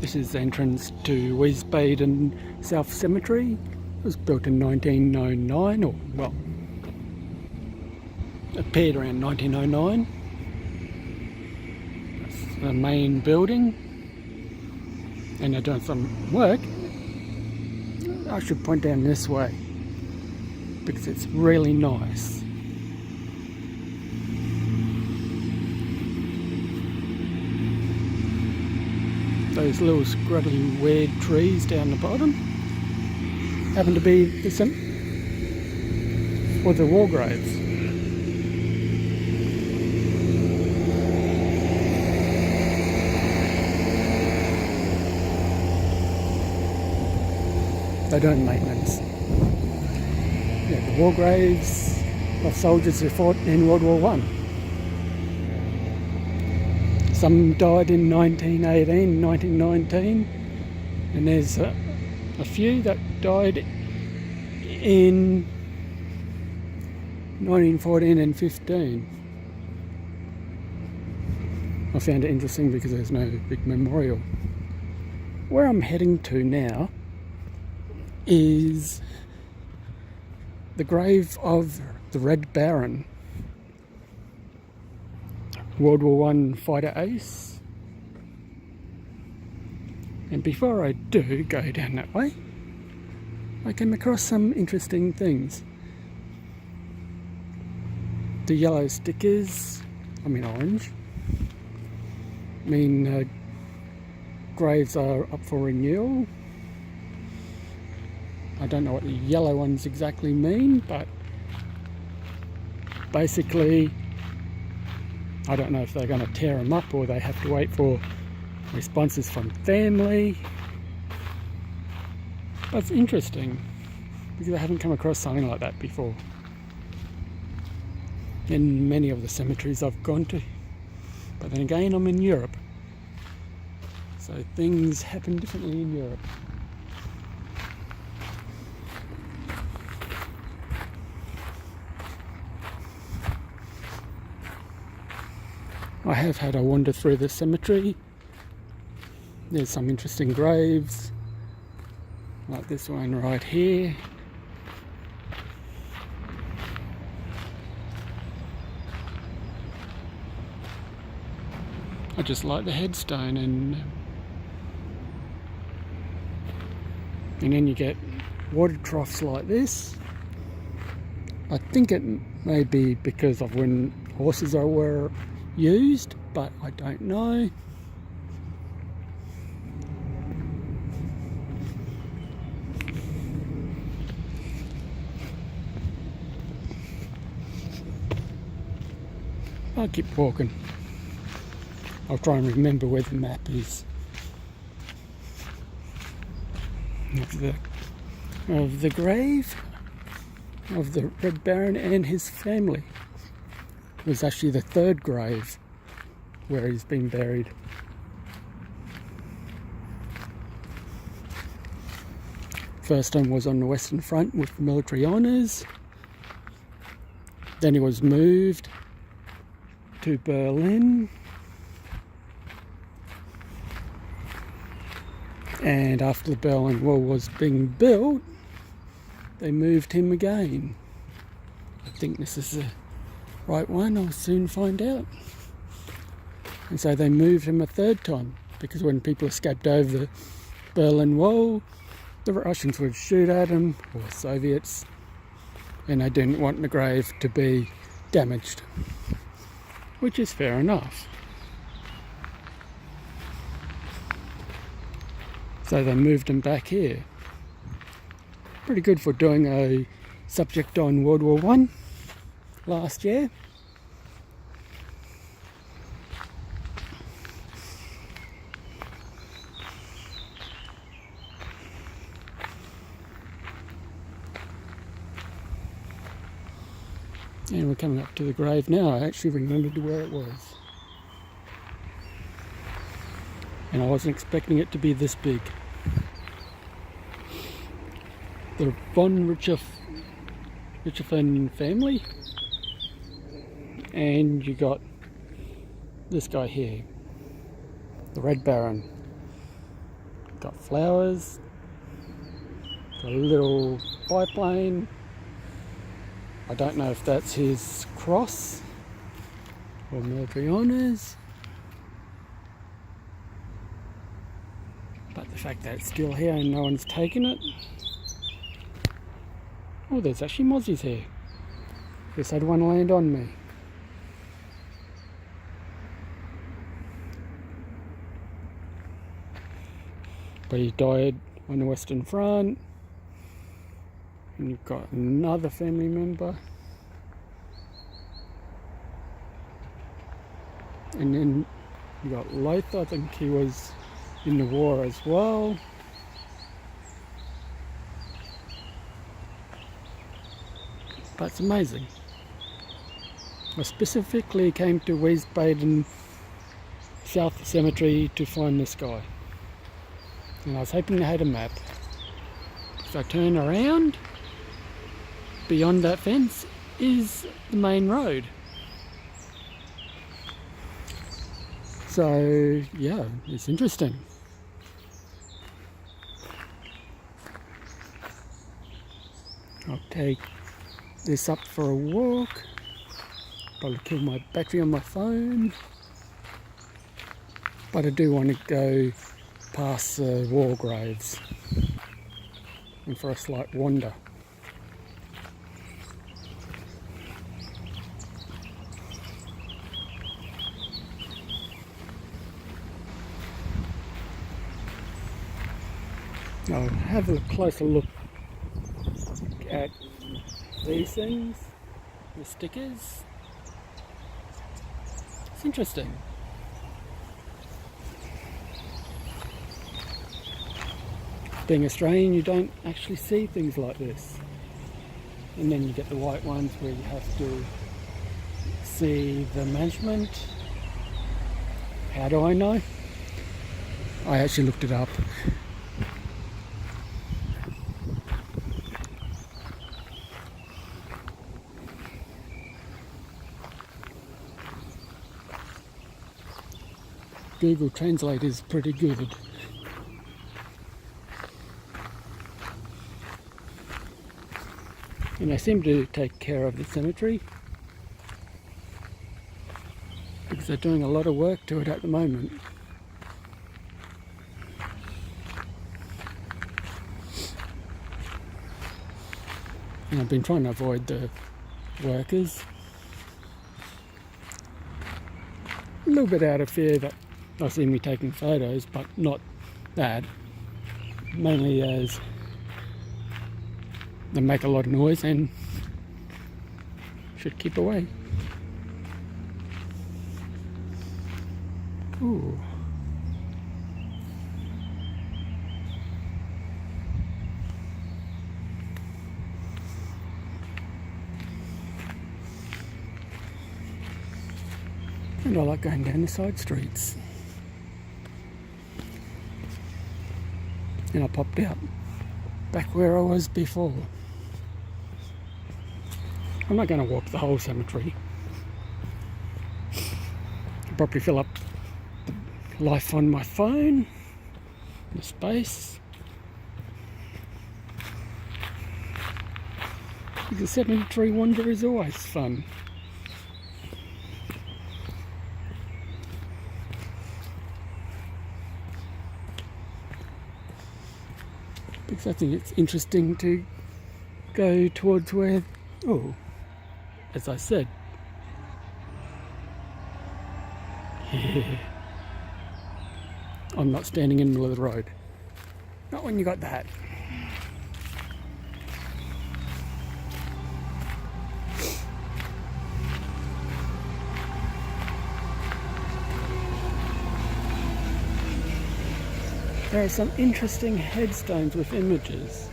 This is the entrance to Wiesbaden South Cemetery. It was built in 1909, or well, appeared around 1909. That's the main building, and they're doing some work. I should point down this way because it's really nice. Those little scruddly weird trees down the bottom happen to be for the war graves. They don't maintenance. Yeah, the war graves of soldiers who fought in World War I. Some died in 1918, 1919, and there's a few that died in 1914 and 15. I found it interesting because there's no big memorial. Where I'm heading to now is the grave of the Red Baron, World War I fighter ace. And before I do go down that way, I came across some interesting things. The yellow stickers, orange, mean graves are up for renewal. I don't know what the yellow ones exactly mean, but basically I don't know if they're going to tear them up or they have to wait for responses from family. But it's interesting because I haven't come across something like that before in many of the cemeteries I've gone to. But then again, I'm in Europe, so things happen differently in Europe. I have had a wander through the cemetery. There's some interesting graves, like this one right here. I just like the headstone, and then you get water troughs like this. I think it may be because of when horses were used, but I don't know. I'll keep walking. I'll try and remember where the map is of the grave of the Red Baron and his family. It was actually the third grave where he's been buried. First one was on the Western Front with military honours. Then he was moved to Berlin. And after the Berlin Wall was being built, they moved him again. I think this is the right one, I'll soon find out. And so they moved him a third time, because when people escaped over the Berlin Wall, the Russians would shoot at them, or Soviets, and they didn't want the grave to be damaged, which is fair enough. So they moved him back here. Pretty good for doing a subject on World War I last year. And we're coming up to the grave now. I actually remembered where it was. And I wasn't expecting it to be this big. The Von Richthofen family. And you got this guy here, the Red Baron. got flowers, got a little biplane. I don't know if that's his cross or military honours, but the fact that it's still here and no one's taken it. Oh, there's actually mozzies here. Guess I'd want to land on me. But he died on the Western Front. And you've got another family member. And then you got Lothar, I think he was in the war as well. But it's amazing. I specifically came to Wiesbaden South Cemetery to find this guy. And I was hoping they had a map. If I turn around, beyond that fence is the main road. So yeah, it's interesting. I'll take this up for a walk. Probably kill my battery on my phone. But I do want to go past the war graves and for a slight wander. I'll have a closer look at these things, the stickers. It's interesting. Being Australian, you don't actually see things like this. And then you get the white ones where you have to see the management. How do I know? I actually looked it up. Google Translate is pretty good. And they seem to take care of the cemetery because they're doing a lot of work to it at the moment. And I've been trying to avoid the workers. A little bit out of fear that they'll see me taking photos, but not that. Mainly as they make a lot of noise and should keep away. Ooh. And I like going down the side streets. And I popped out back where I was before. I'm not going to walk the whole cemetery. I'll probably fill up the life on my phone, the space. The cemetery wander is always fun. Because I think it's interesting to go towards where, as I said, I'm not standing in the middle of the road. Not when you got that. There are some interesting headstones with images.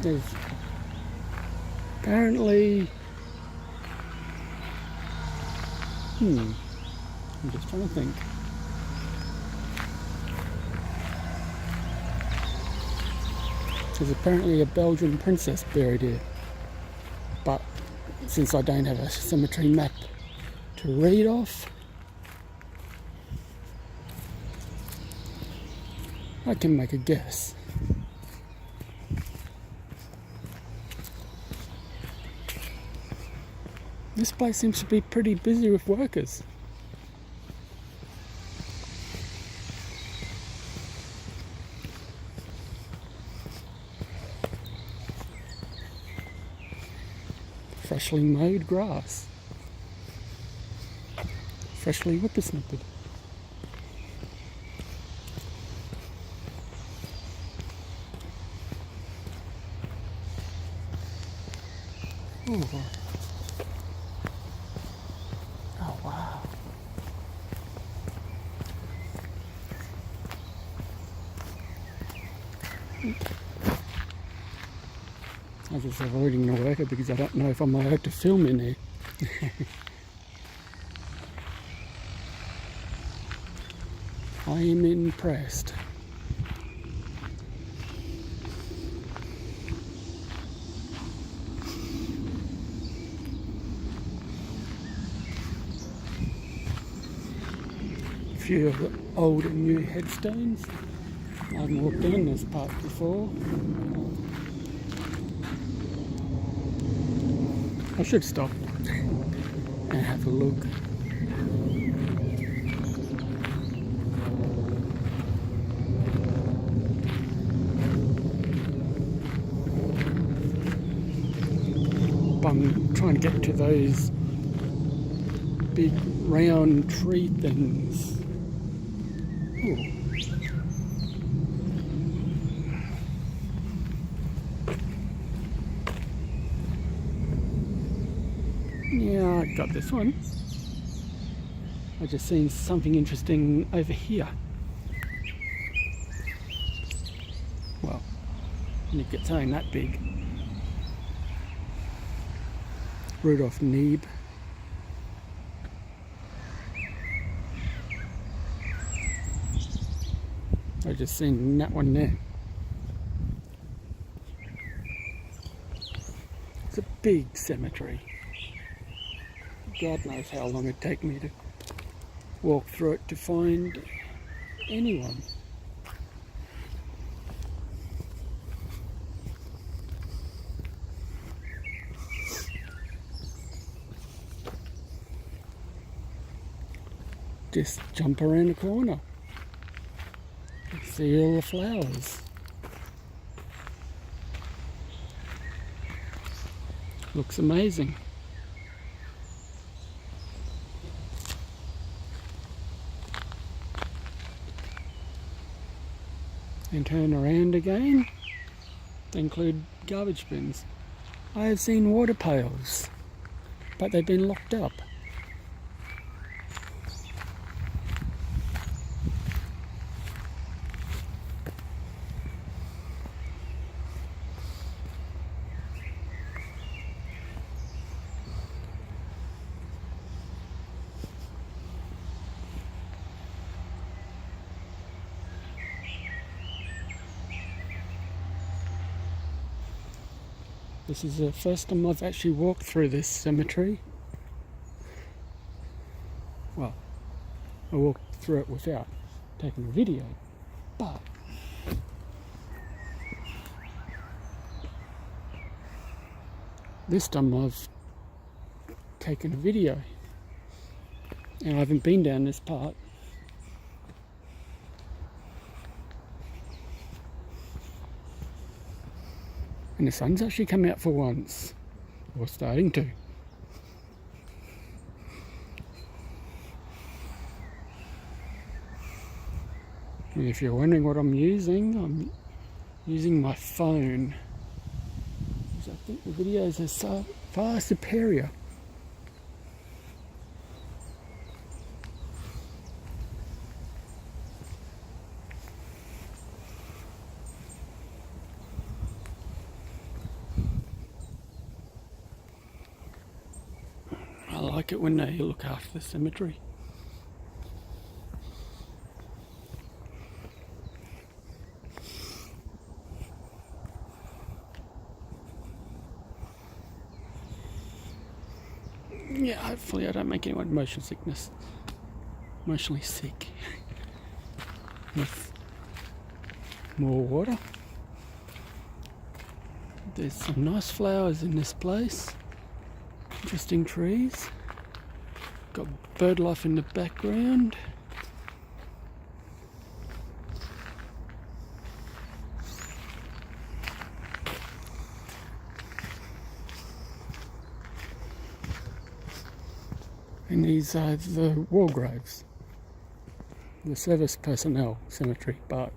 There's apparently... I'm just trying to think. There's apparently a Belgian princess buried here. But since I don't have a cemetery map to read off, I can make a guess. This place seems to be pretty busy with workers. Freshly mowed grass. Freshly whippersnippered. Oh. Oh wow. I was just avoiding the worker because I don't know if I'm allowed to film in there. I am impressed. A few of the old and new headstones. I haven't walked in this part before. I should stop and have a look. I'm trying to get to those big round tree things. Ooh. Yeah, I got this one. I just seen something interesting over here. Well, when it gets something that big. Rudolph Neeb. I just seen that one there. It's a big cemetery. God knows how long it'd take me to walk through it to find anyone. Just jump around the corner. See all the flowers. Looks amazing. And turn around again to include garbage bins. I have seen water pails, but they've been locked up. This is the first time I've actually walked through this cemetery. Well, I walked through it without taking a video, but this time I've taken a video and I haven't been down this part. And the sun's actually come out for once, or starting to. And if you're wondering what I'm using my phone. Because I think the videos are so far superior. I like it when they look after the cemetery. Yeah, hopefully I don't make anyone emotionally sick with more water. There's some nice flowers in this place. Interesting trees. Got bird life in the background. And these are the war graves. The service personnel cemetery, but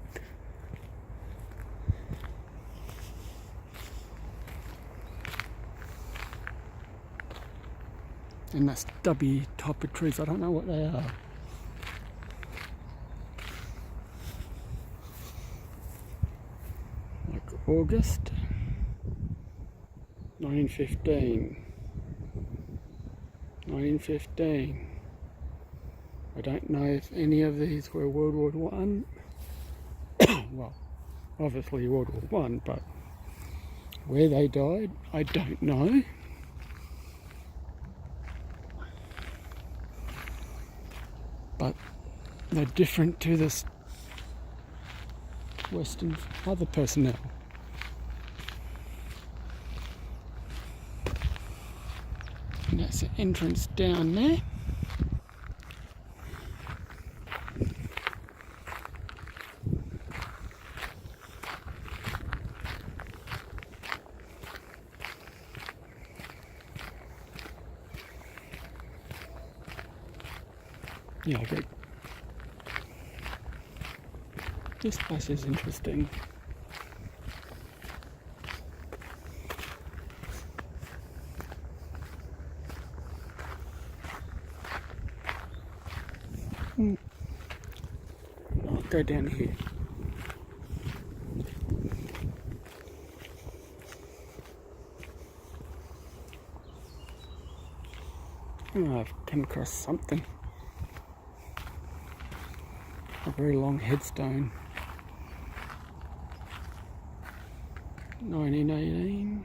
and that's stubby type of trees. I don't know what they are. Like August 1915. 1915. I don't know if any of these were World War One. Well, obviously World War One, but where they died, I don't know. But they're different to the Western other personnel. And that's the entrance down there. Yeah, okay. This place is interesting. I'll go down here. Oh, I've come across something. A very long headstone. 1918.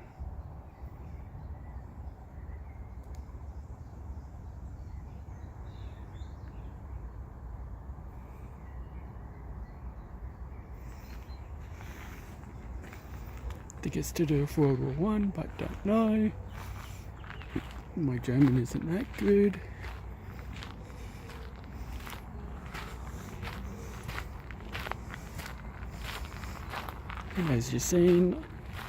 I think it's to do with World War One, but don't know. My German isn't that good. And as you've seen,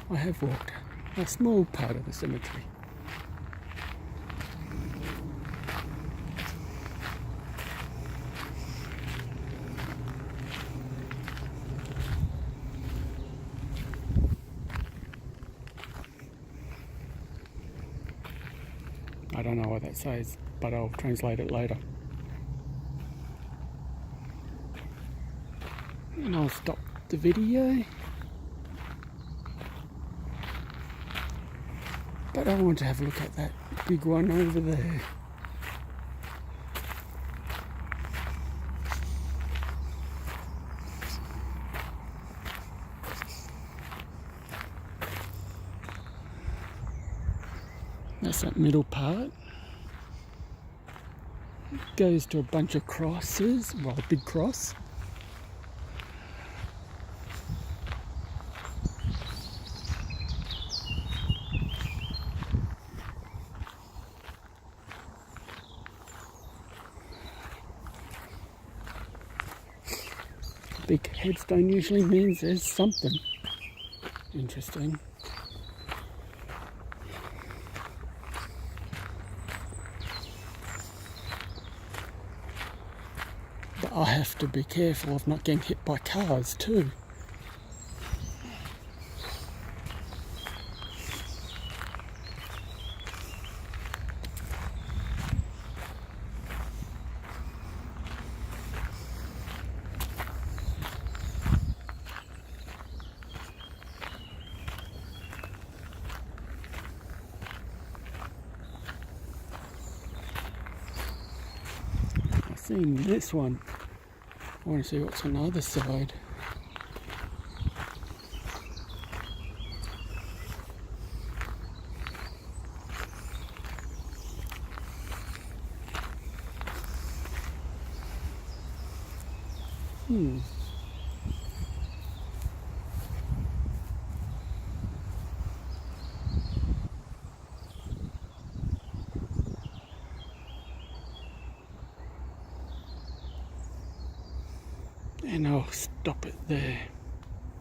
I have walked a small part of the cemetery. I don't know what that says, but I'll translate it later. And I'll stop the video. But I want to have a look at that big one over there. That's that middle part. It goes to a bunch of crosses, well, a big cross. Big headstone usually means there's something interesting. But I have to be careful of not getting hit by cars too. Seen this one. I want to see what's on the other side. And I'll stop it there.